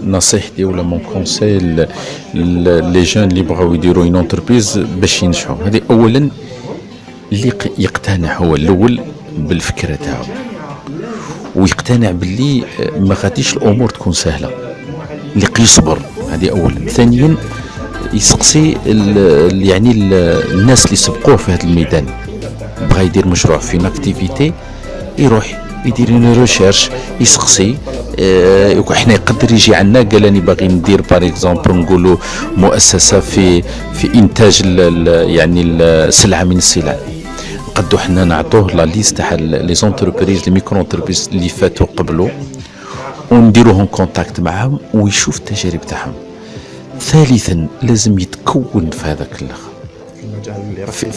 نصيحتي ولا مون كونساي لي جون اللي بغاو يديروا اون انتربريز باش ينجحوا، هذه اولا اللي يقتنع هو الاول بالفكره تاعو، ويقتنع باللي ما غاديش الامور تكون سهله، اللي يصبر، هذه اولا. ثانيا يسقسي يعني الناس اللي سبقوه في هذا الميدان، بغى يدير مشروع في اكتيفيتي يروح يدير اون ريشيرش، يسقسي. احنا يقدر يجي عندنا قال اني باغي ندير باغ اكزومبل نقولوا مؤسسه في انتاج يعني السلعه من السلع، نقدو حنا نعطوه لا ليست تاع لي زونتربريز لي ميكرو انتربريز اللي فاتوا قبلو، ونديروهم كونتاكت معهم ويشوف التجارب تاعهم. ثالثا لازم يتكون في هذاك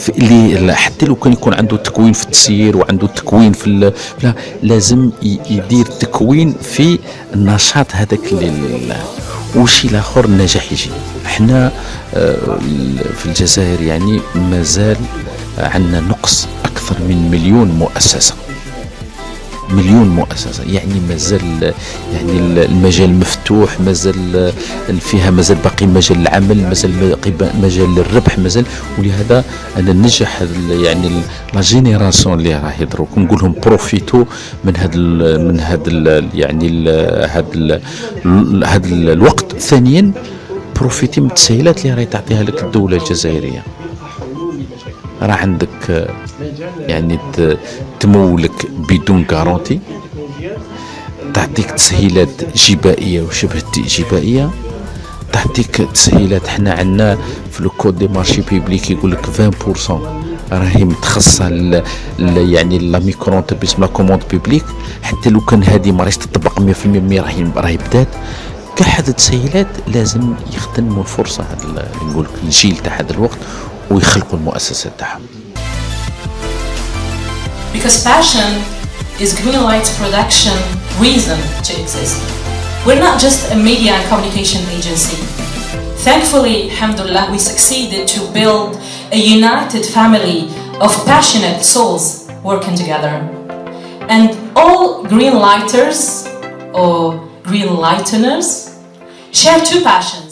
اللي حتى لو كان يكون عنده تكوين في التسيير وعنده تكوين في لازم يدير تكوين في النشاط هذاك وشي الاخر النجاح يجي. احنا في الجزائر يعني مازال عندنا نقص اكثر من مليون مؤسسة، يعني مازال يعني المجال مفتوح، مازال فيها، مازال باقي مجال العمل، مازال باقي مجال الربح، مازال. ولهذا انا ننجح يعني لا جينيراسيون اللي راح يضربوا، نقول لهم بروفيتو من هذا يعني هذا الوقت. ثانيا بروفيتي من التسهيلات اللي راهي تعطيها لك الدولة الجزائرية. راه عندك يعني تمولك بدون غارونتي، تعطيك تسهيلات جبائيه وشبه جبائيه، تعطيك تسهيلات. حنا عندنا في لو كود دي مارشي بيبليك يقول لك 20% راهي متخصصه يعني لا ميكرو انتربريز لا كوموند بيبليك، حتى لو كان هذه ما راهيش تطبق 100% راهي بدات. كاع هذه التسهيلات لازم يغتنموا الفرصه، هذا نقول لك الجيل تاع هذا الوقت، ويخلقوا المؤسسات تاعهم. Because passion is Greenlight's production reason to exist. We're not just a media and communication agency. Thankfully, alhamdulillah, we succeeded to build a united family of passionate souls working together. And all Greenlighters or Greenlighteners share two passions.